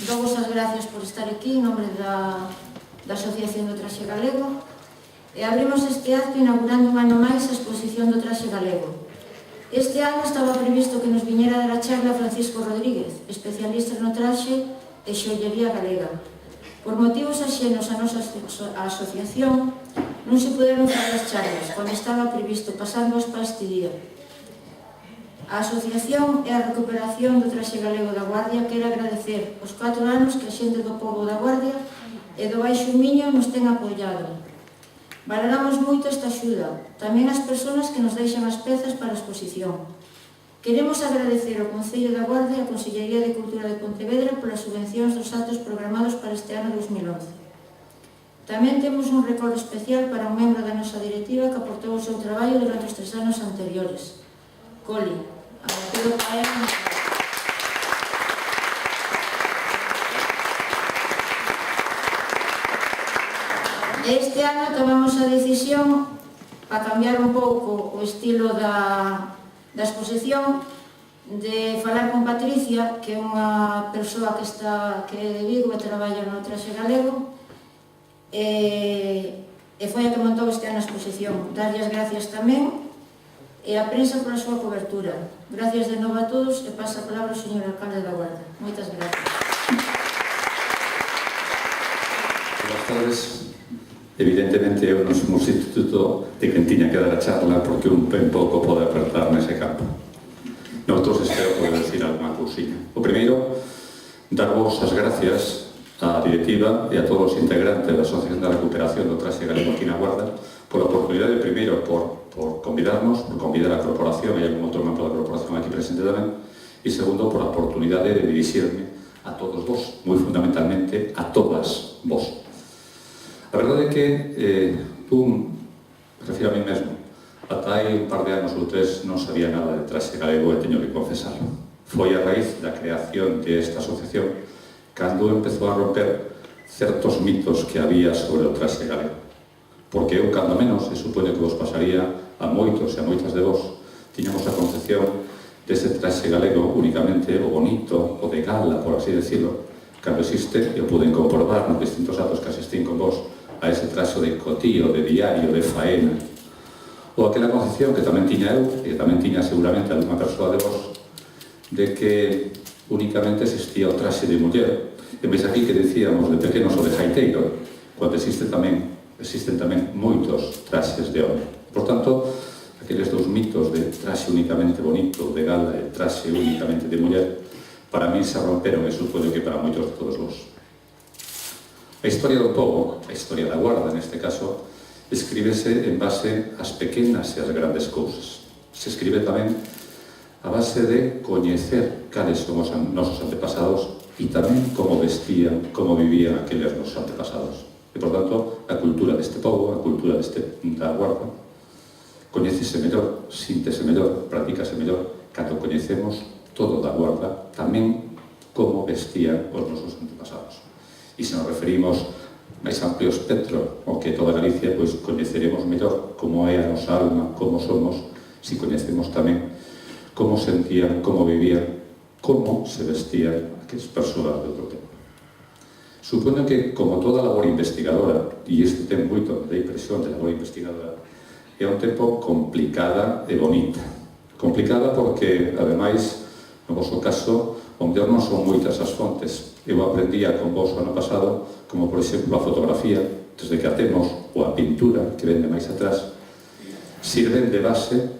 Dou-vos as gracias por estar aquí en nome da Asociación do Traxe Galego e abrimos este acto inaugurando un ano máis a exposición do traxe galego. Este ano estaba previsto que nos viñera a dar a charla Francisco Rodríguez, especialista no traxe e xoallería galega. Por motivos axenos a nosa asociación non se puderon fazer as charlas cando estaba previsto pasarnos para este día. A asociación e a recuperación do traxe galego da Guardia quere agradecer os 4 anos que a xente do pobo da Guardia e do Baixo Miño nos ten apoiado. Valoramos moito esta axuda, tamén as persoas que nos deixan as pezas para a exposición. Queremos agradecer ao Concello da Guardia e a Consellería de Cultura de Pontevedra polas subvencións dos actos programados para este ano 2011. Tamén temos un recordo especial para un membro da nosa directiva que aportou o seu traballo durante os 3 anos anteriores. Coli, a Mateo Paera. Este ano tomamos a decisión para cambiar un pouco o estilo da exposición, de falar con Patricia, que é unha persoa que é de Vigo e traballa no traxe galego, e foi a que montou este ano a exposición. Darlle as gracias tamén e a prensa pola súa cobertura. Gracias de novo a todos e pasa a palabra ao señor alcalde da Guarda. Moitas gracias. Boas tardes. Evidentemente eu non somos instituto de quen tiña que dar a charla porque un ben pouco pode apertar nese campo. Noutros espero poder decir alguna cousiña. O primeiro, darvos as gracias á directiva e a todos os integrantes da Asociación da Recuperación do Traxe Galego aquí na Guarda pola oportunidade, primeiro, por convidarnos, por convidar a corporación, e algún outro membro da corporación aquí presente tamén, e segundo, por a oportunidade de dirixirme a todos vos, moi fundamentalmente a todas vos. A verdade é que refiro a mí mesmo, ata hai un par de anos ou 3 non sabía nada de traxe galego e teño que confesarlo. Foi a raíz da creación desta asociación cando empezou a romper certos mitos que había sobre o traxe galego. Porque eu, cando menos, e supoño que vos pasaría a moitos e a moitas de vos, tiñamos a concepción dese traxe galego únicamente o bonito, o de gala, por así decirlo, cando existe, e o puden comprobar nos distintos actos que asistín con vos, a ese traxo de cotío, de diario, de faena. Ou aquela concepción que tamén tiña eu, e tamén tiña seguramente algunha persoa de vos, de que únicamente existía o traxe de muller. E mes aquí que decíamos de pequenos o de jaiteiro, cando existen tamén moitos traxes de home. Por tanto, aqueles dous mitos de traxe únicamente bonito, de gala, e traxe únicamente de muller, para mí se romperon e supoño que para moitos de todos vos. A historia do pobo, a historia da Guarda neste caso, escríbese en base ás pequenas e ás grandes cousas. Se escribe tamén a base de coñecer cales son os nosos antepasados e tamén como vestían, como vivían aqueles nosos antepasados. E, por tanto, a cultura deste pobo, a cultura da Guarda, coñecese mellor, síntese mellor, practícase mellor, cando coñecemos todo da Guarda, tamén como vestían os nosos antepasados. E se nos referimos máis amplio espectro ao que toda Galicia, pois coñeceremos mellor como é a nosa alma, como somos, se coñecemos tamén como sentían, como vivían, como se vestían aquelas persoas de outro tempo. Supoño que, como toda labor investigadora, e este ten moito de impresión de labor investigadora, é un tempo complicada e bonita. Complicada porque, ademais, no vosso caso, o mellor non son moitas as fontes. Eu aprendía con vos o ano pasado, como por exemplo a fotografía, desde que a temos, ou a pintura, que vende máis atrás, sirven de base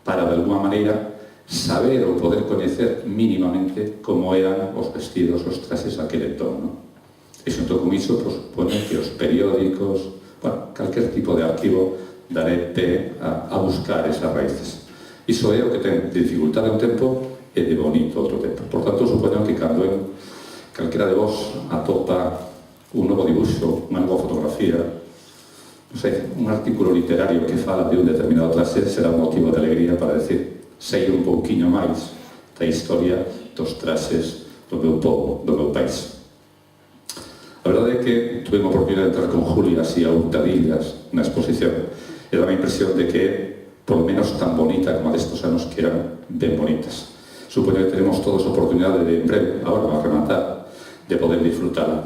para, de alguma maneira, saber ou poder coñecer mínimamente como eran os vestidos, os traxes daquele entorno. E xunto con iso, supone que os periódicos, calquer tipo de arquivo, daré pé a buscar esas raíces. Iso é o que ten de dificultade un tempo e de bonito outro tempo. Por tanto, supoño que cando calquera de vos atopa un novo dibuixo, unha nova fotografía, non sei, un artículo literario que fala de un determinado traxe, será un motivo de alegría para decir sei un pouquiño máis da historia dos traxes do meu povo, do meu país. A verdade é que tuve a oportunidade de entrar con Julia así a hurtadillas na exposición e dá a impresión de que por lo menos tan bonita como destos anos que eran ben bonitas. Supoño que tenemos todos a oportunidade de, en breve, agora a rematar, de poder disfrutarla.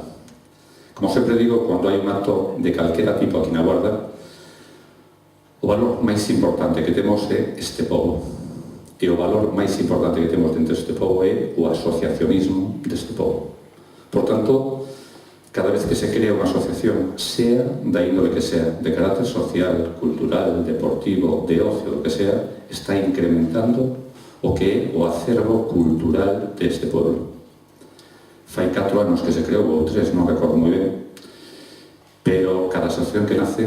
Como sempre digo, cando hai un acto de calquera tipo aquí na Guarda, o valor máis importante que temos é este pobo. E o valor máis importante que temos dentro deste pobo é o asociacionismo deste pobo. Por tanto, cada vez que se crea unha asociación, sea da índole que sea, de carácter social, cultural, deportivo, de ocio, o que sea, está incrementando o que é o acervo cultural deste pueblo. Fai 4 anos que se creou, ou 3, non recordo moi ben, pero cada asociación que nace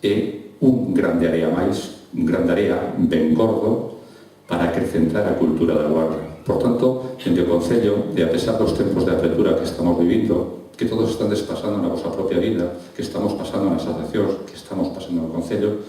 é un grande área máis, un grande área ben gordo para acrecentar a cultura da Guarda. Por tanto, dende o Concello, e a pesar dos tempos de apertura que estamos vivindo, que todos están despasando na vosa propia vida, que estamos pasando nas asociacións, que estamos pasando no Concello,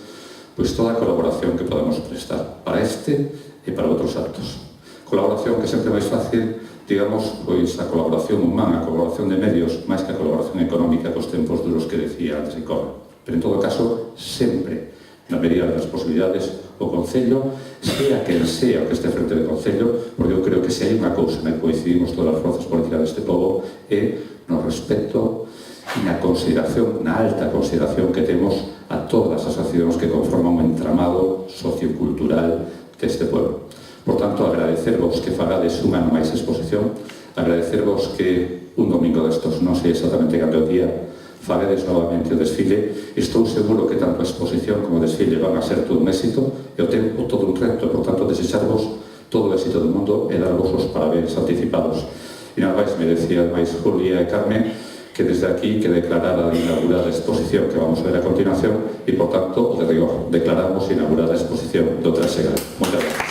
pois toda a colaboración que podemos prestar para este e para outros actos. Colaboración que sempre é máis fácil, digamos, pois a colaboración humana, a colaboración de medios, máis que a colaboración económica cos tempos duros que decía antes Icona. Pero en todo caso, sempre, na medida das posibilidades, o Concello, sea quen sea o que este frente do Concello, porque eu creo que se hai unha cousa na que coincidimos todas as forzas políticas deste pobo é no respecto e na consideración, na alta consideración que temos a todas as asociacións que conforman un entramado sociocultural deste pueblo. Por tanto, agradecervos que fagades un ano máis exposición, agradecervos que un domingo destos, non sei exactamente cando o día, fagades novamente o desfile. Estou seguro que tanto a exposición como o desfile van a ser todo un éxito e o tempo todo un reto. Por tanto, desexarvos todo o éxito do mundo e darvos os parabéns anticipados. E nada máis, me decía máis Julia e Carmen que desde aquí que declarara inaugurada a exposición que vamos a ver a continuación e, por tanto, de rigor, declaramos inaugurada a exposición do Traxe Galego. Moitas gracias.